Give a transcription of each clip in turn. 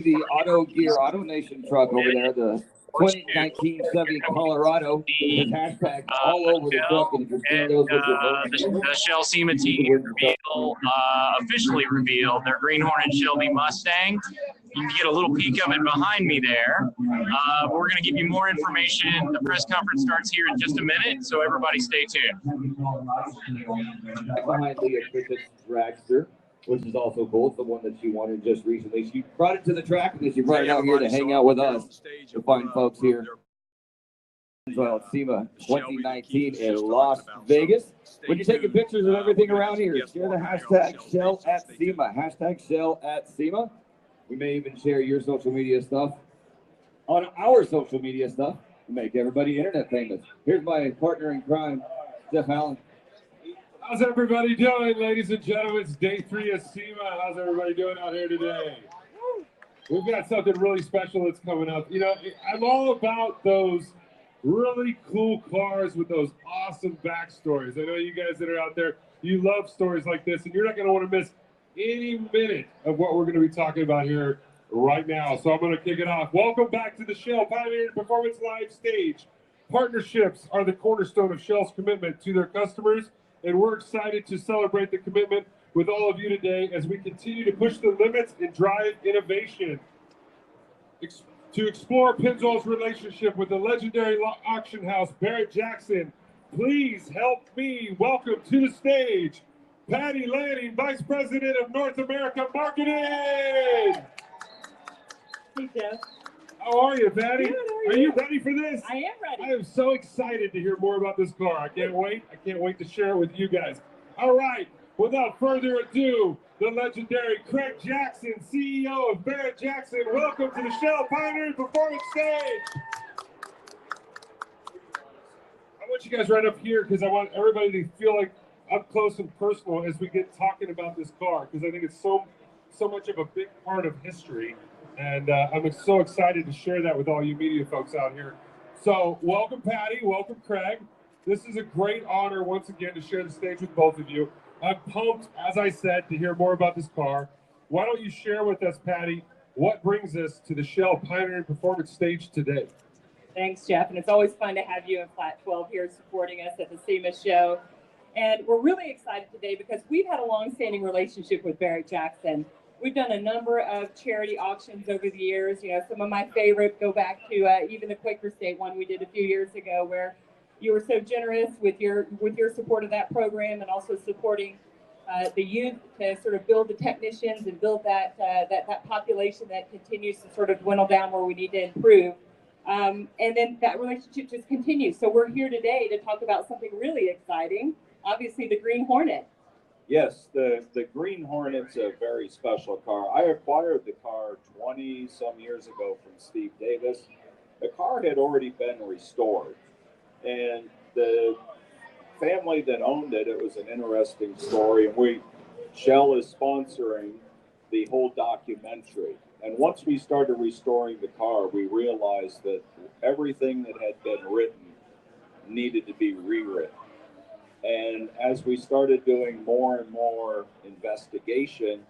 the Auto Gear Auto Nation truck over there, the 2019 Chevy Colorado. There's hashtags all over the truck, and you can share those with your the Shell SEMA team officially revealed their Green Hornet Shelby Mustang. You can get a little peek of it behind me there. We're going to give you more information. The press conference starts here in just a minute, so everybody stay tuned. Behind the efficient dragster, which is also cool. It's the one that she wanted just recently. She brought it to the track, and then she brought it out here to hang out with us, to find folks here. Well, at SEMA 2019 in Las Vegas. When you're taking pictures of everything around here, share the hashtag Shell at SEMA. Hashtag Shell at SEMA. We may even share your social media stuff on our social media stuff to make everybody internet famous. Here's my partner in crime, Jeff Allen. How's everybody doing, ladies and gentlemen? It's day 3 of SEMA. How's everybody doing out here today? We've got something really special that's coming up. You know, I'm all about those really cool cars with those awesome backstories. I know you guys that are out there, you love stories like this, and you're not going to want to miss any minute of what we're going to be talking about here right now. So I'm going to kick it off. Welcome back to the Shell Pioneer Performance Live stage. Partnerships are the cornerstone of Shell's commitment to their customers, and we're excited to celebrate the commitment with all of you today as we continue to push the limits and drive innovation. To explore Pennzoil's relationship with the legendary auction house Barrett-Jackson, please help me welcome to the stage Patty Lanning, Vice President of North America Marketing. Hey, Jeff. How are you, Patty? Good, are you ready for this? I am ready. I am so excited to hear more about this car. I can't wait. I can't wait to share it with you guys. All right, without further ado, the legendary Craig Jackson, CEO of Barrett-Jackson. Welcome to the Shell Pioneer Performance stage. I want you guys right up here because I want everybody to feel like up close and personal as we get talking about this car, because I think it's so much of a big part of history, and I'm so excited to share that with all you media folks out here. So welcome, Patty. Welcome, Craig. This is a great honor once again to share the stage with both of you. I'm pumped, as I said, to hear more about this car. Why don't you share with us, Patty, what brings us to the Shell Pioneering Performance stage today? Thanks, Jeff, and it's always fun to have you in Flat 12 here supporting us at the SEMA show. And we're really excited today because we've had a long-standing relationship with Barrett-Jackson. We've done a number of charity auctions over the years. You know, some of my favorites go back to even the Quaker State one we did a few years ago, where you were so generous with your support of that program, and also supporting the youth to sort of build the technicians and build that population that continues to sort of dwindle down where we need to improve. And then that relationship just continues. So we're here today to talk about something really exciting. Obviously, the Green Hornet. Yes, the Green Hornet's a very special car. I acquired the car 20-some years ago from Steve Davis. The car had already been restored, and the family that owned it, it was an interesting story, and Shell is sponsoring the whole documentary. And once we started restoring the car, we realized that everything that had been written needed to be rewritten. And as we started doing more and more investigation,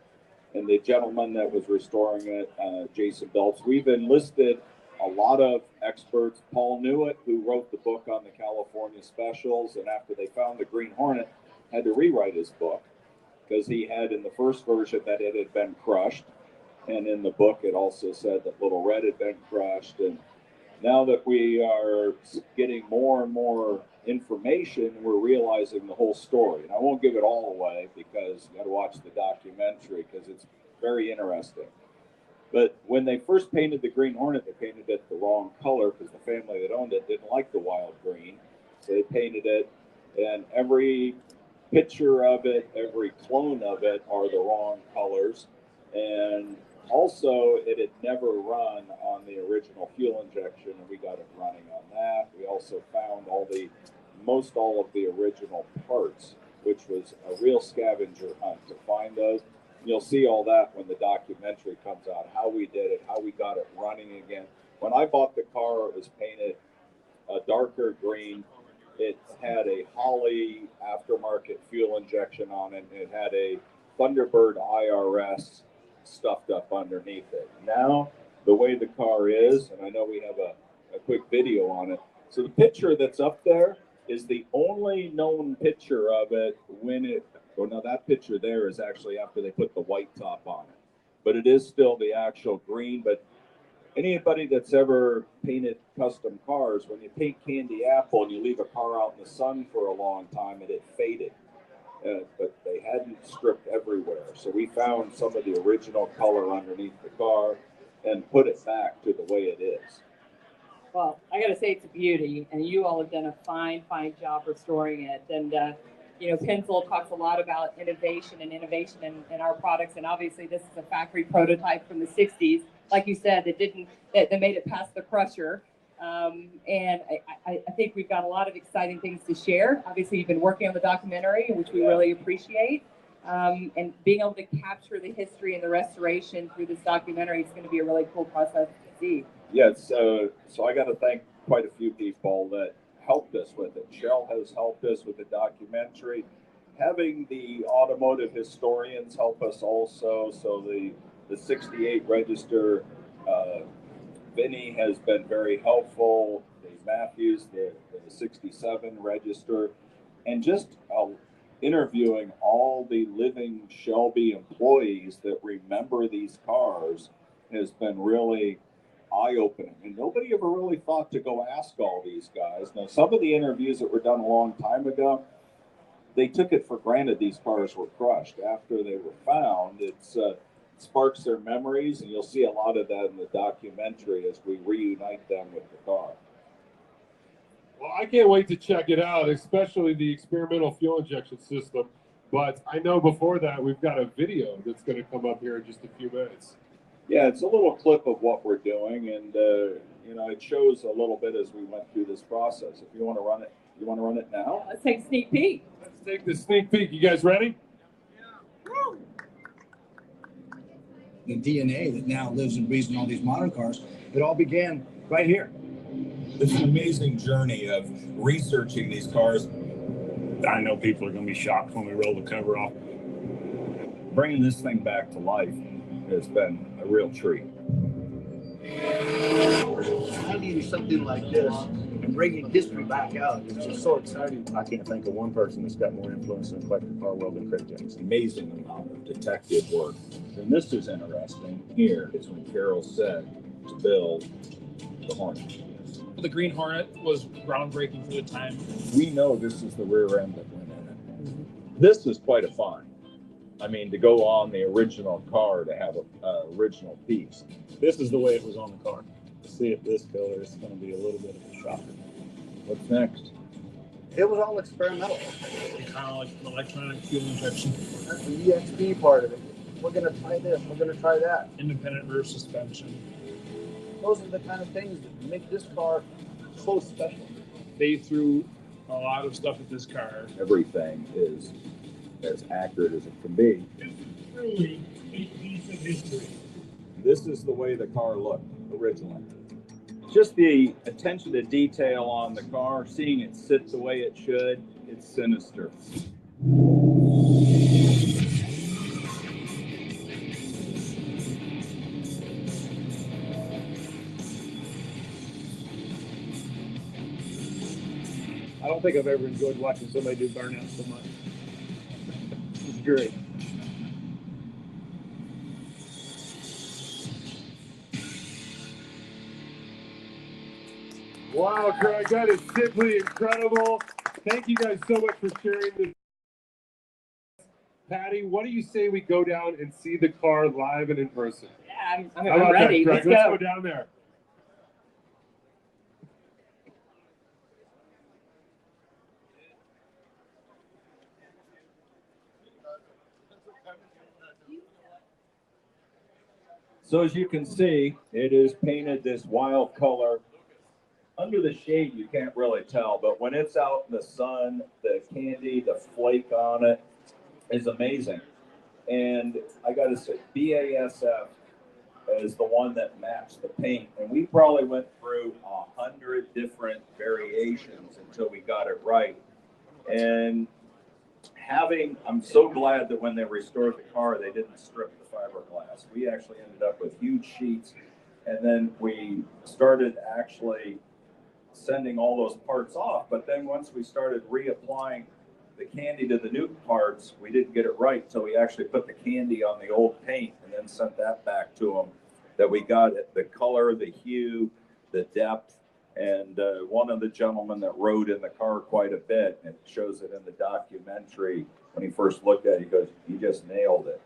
and the gentleman that was restoring it, Jason Belts, we've enlisted a lot of experts. Paul Newitt, who wrote the book on the California specials, and after they found the Green Hornet, had to rewrite his book because he had in the first version that it had been crushed. And in the book, it also said that Little Red had been crushed. And now that we are getting more and more information, we're realizing the whole story. And I won't give it all away because you got to watch the documentary because it's very interesting. But when they first painted the Green Hornet, they painted it the wrong color because the family that owned it didn't like the wild green. So they painted it, and every picture of it, every clone of it are the wrong colors. And also, it had never run on the original fuel injection, and we got it running on that. We also found most all of the original parts, which was a real scavenger hunt to find those. You'll see all that when the documentary comes out, how we did it, how we got it running again. When I bought the car, it was painted a darker green. It had a Holley aftermarket fuel injection on it. It had a Thunderbird IRS stuffed up underneath it. Now, the way the car is, and I know we have a quick video on it. So the picture that's up there is the only known picture of it when it, well, now that picture there is actually after they put the white top on it. But it is still the actual green. But anybody that's ever painted custom cars, when you paint candy apple and you leave a car out in the sun for a long time and it faded, but they hadn't stripped everywhere. So we found some of the original color underneath the car and put it back to the way it is. Well, I got to say it's a beauty, and you all have done a fine job restoring it. And you know, Pencil talks a lot about innovation in our products, and obviously this is a factory prototype from the '60s, like you said, that made it past the crusher. And I think we've got a lot of exciting things to share. Obviously, you've been working on the documentary, which we really appreciate. And being able to capture the history and the restoration through this documentary is going to be a really cool process to see. Yes, so I got to thank quite a few people that helped us with it. Shell has helped us with the documentary. Having the automotive historians help us also. So the 68 register, Vinny has been very helpful. Dave Matthews, the 67 register, and just interviewing all the living Shelby employees that remember these cars has been really eye-opening. And nobody ever really thought to go ask all these guys. Now, some of the interviews that were done a long time ago, they took it for granted these cars were crushed. After they were found, it's sparks their memories, and you'll see a lot of that in the documentary as we reunite them with the car. Well, I can't wait to check it out, especially the experimental fuel injection system. But I know before that, we've got a video that's going to come up here in just a few minutes. Yeah, it's a little clip of what we're doing, and you know, it shows a little bit as we went through this process. If you want to run it, you want to run it now? Let's take a sneak peek. Let's take the sneak peek. You guys ready? Yeah. The DNA that now lives and breathes in all these modern cars, it all began right here. It's an amazing journey of researching these cars. I know people are going to be shocked when we roll the cover off. Bringing this thing back to life has been a real treat. Finding something like this and bringing history back out is just so exciting. I can't think of one person that's got more influence in the collector car world than Craig James. Amazing amount of detective work. And this is interesting. Here is when Carroll said to build the Hornet. The Green Hornet was groundbreaking for the time. We know this is the rear end that went in it. This is quite a find. I mean, to go on the original car to have an original piece. This is the way it was on the car. To see it this color, it's going to be a little bit of a shocker. What's next? It was all experimental. Kind of like electronic fuel injection. That's the EXP part of it. We're going to try this. We're going to try that. Independent rear suspension. Those are the kind of things that make this car so special. They threw a lot of stuff at this car. Everything is as accurate as it can be. Truly a piece of history. This is the way the car looked originally. Just the attention to detail on the car, seeing it sit the way it should, it's sinister. I don't think I've ever enjoyed watching somebody do burnout so much. It's great. Wow, Craig, that is simply incredible. Thank you guys so much for sharing this. Patty, what do you say we go down and see the car live and in person? Yeah, I'm How about ready. that, Craig? Let's go. Let's go down there. So as you can see, it is painted this wild color. Under the shade, you can't really tell, but when it's out in the sun, the candy, the flake on it is amazing. And I got to say, BASF is the one that matched the paint. And we probably went through 100 different variations until we got it right. And I'm so glad that when they restored the car, they didn't strip the fiberglass. We actually ended up with huge sheets, and then we started actually sending all those parts off. But then once we started reapplying the candy to the new parts, we didn't get it right, so we actually put the candy on the old paint and then sent that back to them. That we got it, the color, the hue, the depth, and one of the gentlemen that rode in the car quite a bit, and it shows it in the documentary, when he first looked at it, he goes, "You just nailed it."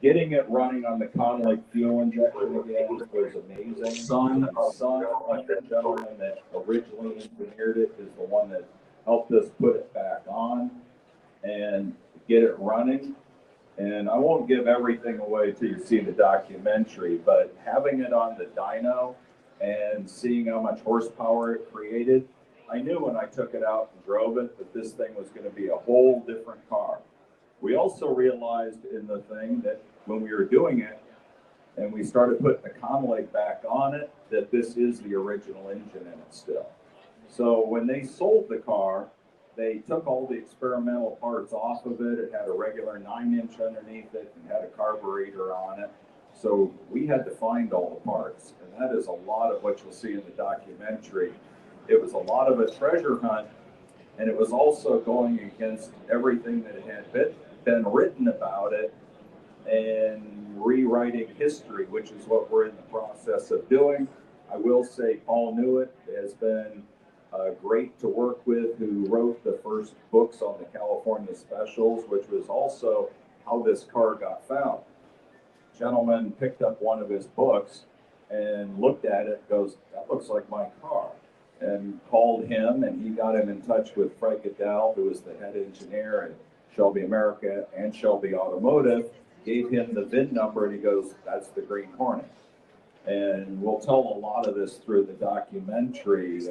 Getting it running on the Connelly fuel injection again was amazing. Son of the gentleman that originally engineered it is the one that helped us put it back on and get it running. And I won't give everything away till you see the documentary, but having it on the dyno and seeing how much horsepower it created, I knew when I took it out and drove it that this thing was going to be a whole different car. We also realized in the thing that when we were doing it and we started putting the Connelly back on it, that this is the original engine in it still. So when they sold the car, they took all the experimental parts off of it. It had a regular 9-inch underneath it and had a carburetor on it. So we had to find all the parts. And that is a lot of what you'll see in the documentary. It was a lot of a treasure hunt, and it was also going against everything that had been written about it and rewriting history, which is what we're in the process of doing. I will say Paul Newitt has been great to work with, who wrote the first books on the California Specials, which was also how this car got found. Gentleman picked up one of his books and looked at it, goes, "That looks like my car," and called him, and he got him in touch with Fred Goodell, who was the head engineer at Shelby America and Shelby Automotive, gave him the VIN number, and he goes, "That's the Green Hornet." And we'll tell a lot of this through the documentary.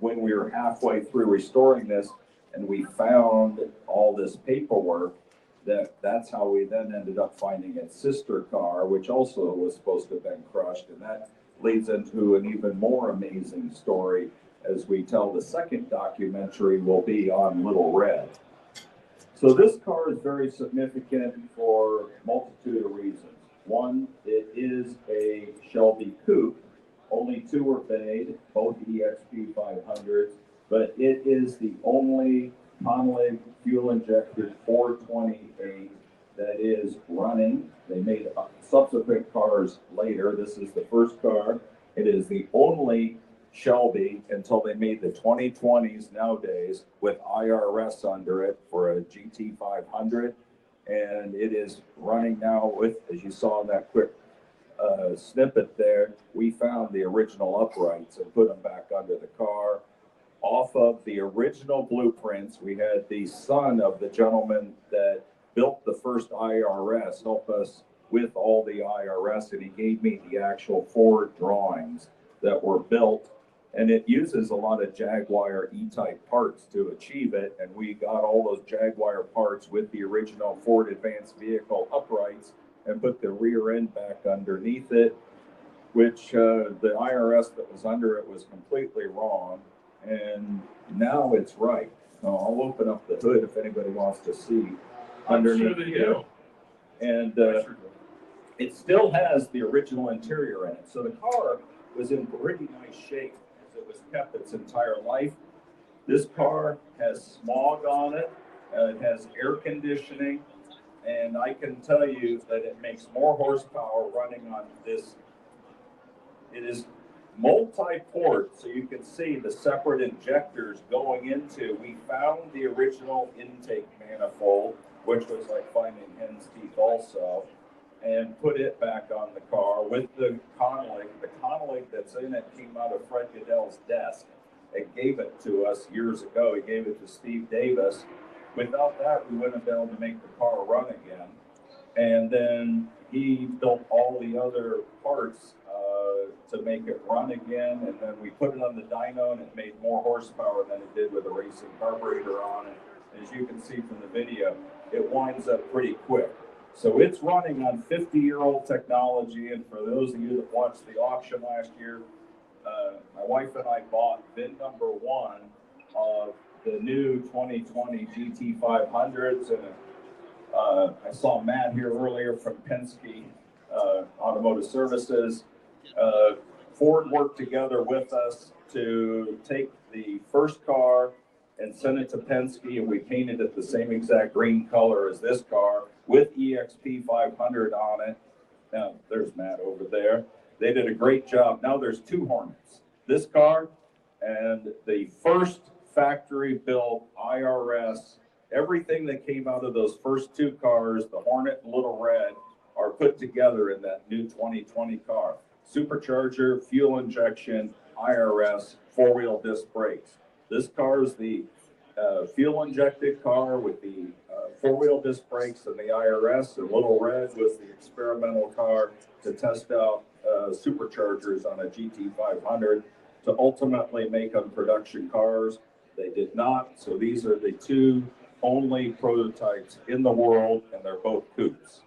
When we were halfway through restoring this and we found all this paperwork, that's how we then ended up finding its sister car, which also was supposed to have been crushed. And that leads into an even more amazing story as we tell the second documentary will be on Little Red. So this car is very significant for a multitude of reasons. One, it is a Shelby coupe. Only 2 were made, both EXP 500s, but it is the only Connelly fuel-injected 428 that is running. They made subsequent cars later. This is the first car. It is the only Shelby until they made the 2020s nowadays with IRS under it for a GT 500. And it is running now with, as you saw in that quick snippet there, we found the original uprights and put them back under the car. Off of the original blueprints, we had the son of the gentleman that built the first IRS help us with all the IRS, and he gave me the actual Ford drawings that were built. And it uses a lot of Jaguar E-type parts to achieve it, and we got all those Jaguar parts with the original Ford Advanced Vehicle uprights and put the rear end back underneath it, which the IRS that was under it was completely wrong, and now it's right. So I'll open up the hood if anybody wants to see underneath here. And it still has the original interior in it. So the car was in pretty nice shape as it was kept its entire life. This car has smog on it, it has air conditioning, and I can tell you that it makes more horsepower running on this. It is multi-port, so you can see the separate injectors going into. We found the original intake manifold, which was like finding hen's teeth also, and put it back on the car with the Connelly. The Connelly that's in it came out of Fred Goodell's desk and gave it to us years ago. He gave it to Steve Davis. Without that, we wouldn't have been able to make the car run again. And then he built all the other parts to make it run again. And then we put it on the dyno, and it made more horsepower than it did with a racing carburetor on it. As you can see from the video, it winds up pretty quick. So it's running on 50-year-old technology. And for those of you that watched the auction last year, my wife and I bought VIN number 1 of the new 2020 GT 500s, and I saw Matt here earlier from Penske Automotive Services. Ford worked together with us to take the first car and send it to Penske, and we painted it the same exact green color as this car with EXP 500 on it. Now, there's Matt over there. They did a great job. Now there's two Hornets. This car and the first factory-built IRS. Everything that came out of those first two cars, the Hornet and Little Red, are put together in that new 2020 car. Supercharger, fuel injection, IRS, four-wheel disc brakes. This car is the fuel-injected car with the four-wheel disc brakes and the IRS, and Little Red was the experimental car to test out superchargers on a GT500 to ultimately make them production cars. They did not, so these are the two only prototypes in the world, and they're both coupes.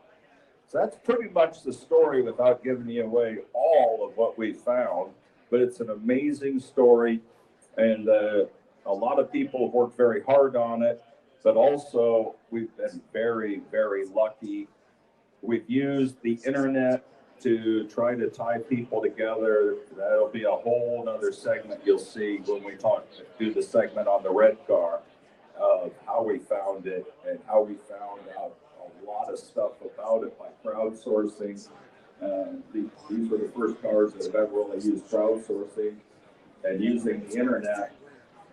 So that's pretty much the story without giving you away all of what we found, but it's an amazing story, and a lot of people have worked very hard on it, but also we've been very, very lucky. We've used the internet to try to tie people together. That'll be a whole other segment you'll see when we do the segment on the red car of how we found it and how we found out a lot of stuff about it by crowdsourcing. These were the first cars that have ever really used crowdsourcing and using the internet.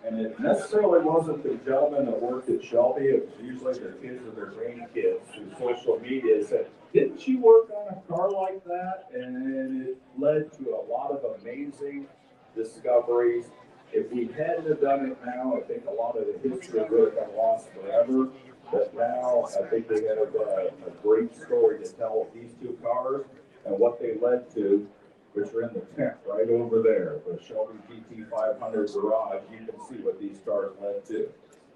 And it necessarily wasn't the gentleman that worked at Shelby. It was usually their kids or their grandkids through social media said, "Didn't you work on a car like that?" And it led to a lot of amazing discoveries. If we hadn't have done it now, I think a lot of the history would have been lost forever. But now I think they have a great story to tell of these two cars and what they led to, which are in the tent right over there, the Shelby GT500 garage. You can see what these cars led to.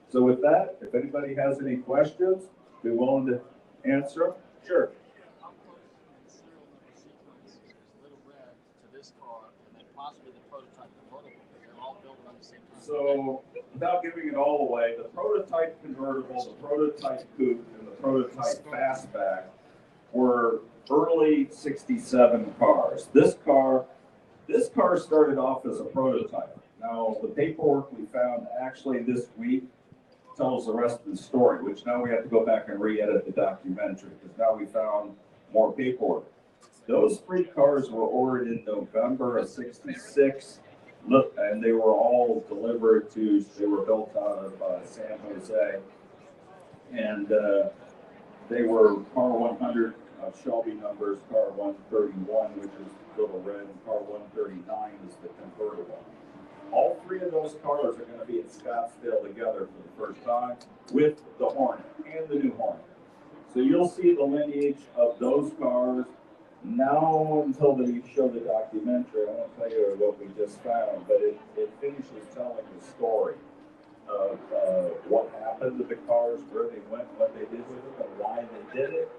So with that, if anybody has any questions, be willing to answer them. Sure. So without giving it all away, the prototype convertible, the prototype coupe, and the prototype fastback were early '67 cars. This car started off as a prototype. Now the paperwork we found actually this week tells the rest of the story, which now we have to go back and re-edit the documentary because now we found more paperwork. Those three cars were ordered in November of '66. And they were all delivered they were built out of San Jose. And they were car 100 Shelby numbers, car 131, which is Little Red, and car 139 is the convertible. All three of those cars are going to be at Scottsdale together for the first time with the Hornet and the new Hornet. So you'll see the lineage of those cars. Now, until they show the documentary, I won't tell you what we just found, but it finishes telling the story of what happened to the cars, where they went, what they did with them, and why they did it.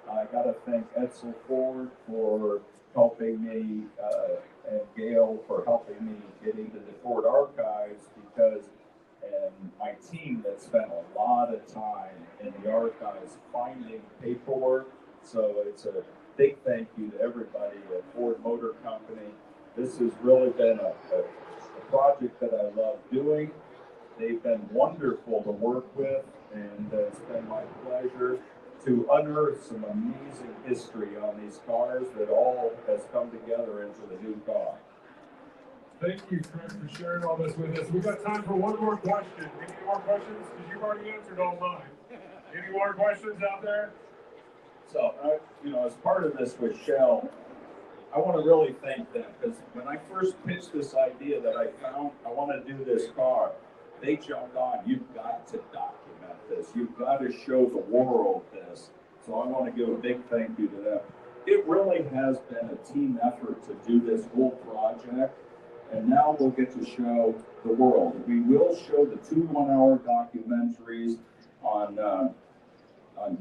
I got to thank Edsel Ford for helping me and Gail for helping me get into the Ford archives and my team that spent a lot of time in the archives finding paperwork. So it's a big thank you to everybody at Ford Motor Company. This has really been a project that I love doing. They've been wonderful to work with, and it's been my pleasure to unearth some amazing history on these cars that all has come together into the new car. Thank you, Chris, for sharing all this with us. We've got time for one more question. Any more questions? Because you've already answered all mine. Any more questions out there? So, as part of this with Shell, I want to really thank them because when I first pitched this idea that I found, I want to do this car, they jumped on, you've got to document this. You've got to show the world this. So I want to give a big thank you to them. It really has been a team effort to do this whole project. And now we'll get to show the world. We will show the 2 one-hour documentaries on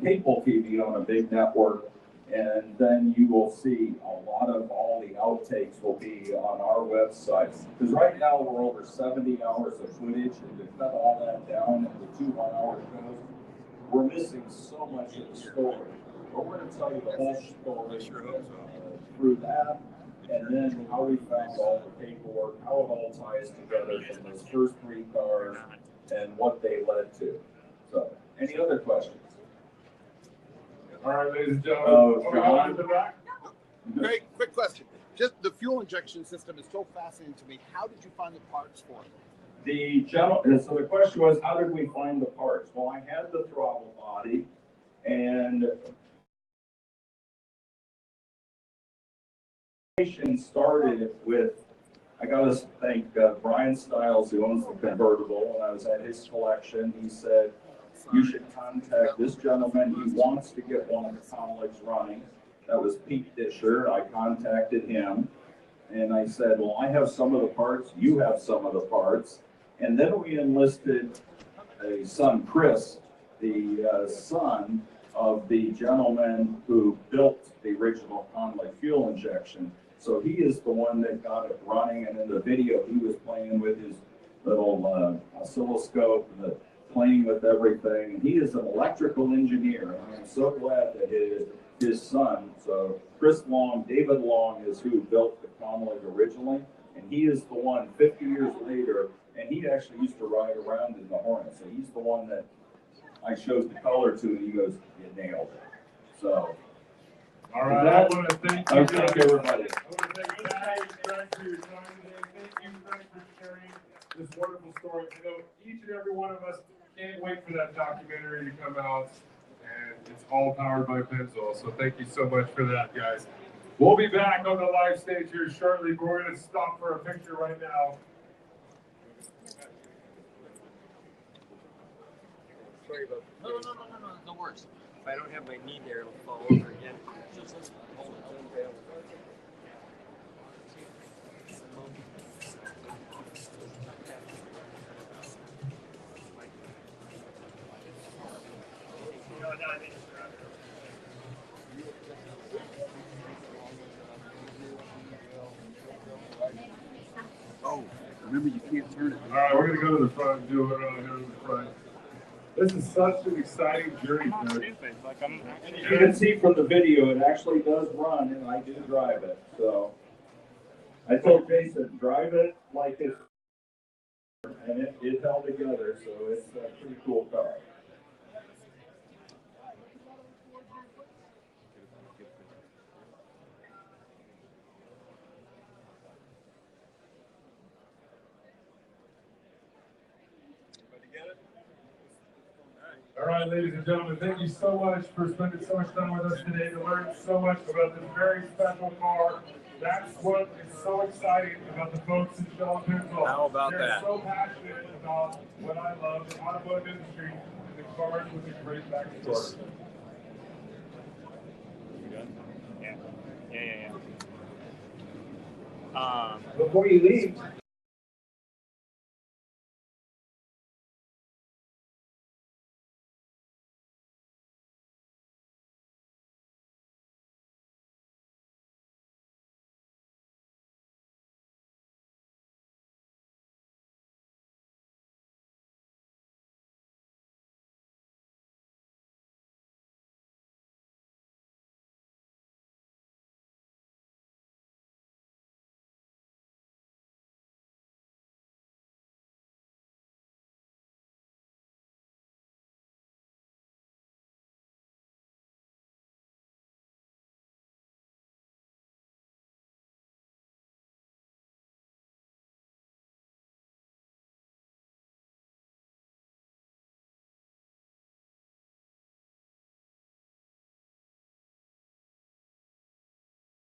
cable TV on a big network, and then you will see a lot of all the outtakes will be on our website. Because right now we're over 70 hours of footage, and to cut all that down into 2 one-hour shows, we're missing so much of the story. But we're going to tell you the whole story through that, and then how we found all the paperwork, how it all ties together from those first 3 cars and what they led to. So, any other questions? All right, ladies and gentlemen. Are we going to the back? Great, quick question. Just the fuel injection system is so fascinating to me. How did you find the parts for it? So the question was, how did we find the parts? Well, I had the throttle body, and started with, I got to thank Brian Stiles, who owns the convertible. When I was at his collection, he said, you should contact this gentleman. He wants to get one of the conflicts running. That was Pete Disher. I contacted him, and I said, well, I have some of the parts. You have some of the parts. And then we enlisted a son, Chris, the son of the gentleman who built the original Conley fuel injection. So he is the one that got it running, and in the video he was playing with his little oscilloscope, and playing with everything. And he is an electrical engineer, and I'm so glad that his son, so Chris Long, David Long, is who built the Conley originally, and he is the one 50 years later, and he actually used to ride around in the Hornet, so he's the one that I showed the color to, and he goes, you nailed it. So. All right, I want to thank you. Thank everybody. I want to thank Greg for your time today. Thank you, Greg, for sharing this wonderful story. I know each and every one of us can't wait for that documentary to come out, and it's all powered by Pennzoil. So thank you so much for that, guys. We'll be back on the live stage here shortly, but we're going to stop for a picture right now. Sorry about that. No worries. If I don't have my knee there, it'll fall over again. Oh, remember you can't turn it. All right, we're going to go to the front and do what we're going to do in the front. This is such an exciting journey, Doug. You can see from the video, it actually does run, and I do drive it. So I told Jason, drive it like it's, and it held together. So it's a pretty cool car. All right, ladies and gentlemen, thank you so much for spending so much time with us today to learn so much about this very special car. That's what is so exciting about the folks in Shell Lubricants Americas. How about They're that? so passionate about what I love, the automotive industry, and the cars with a great backstory. Yeah. Before you leave,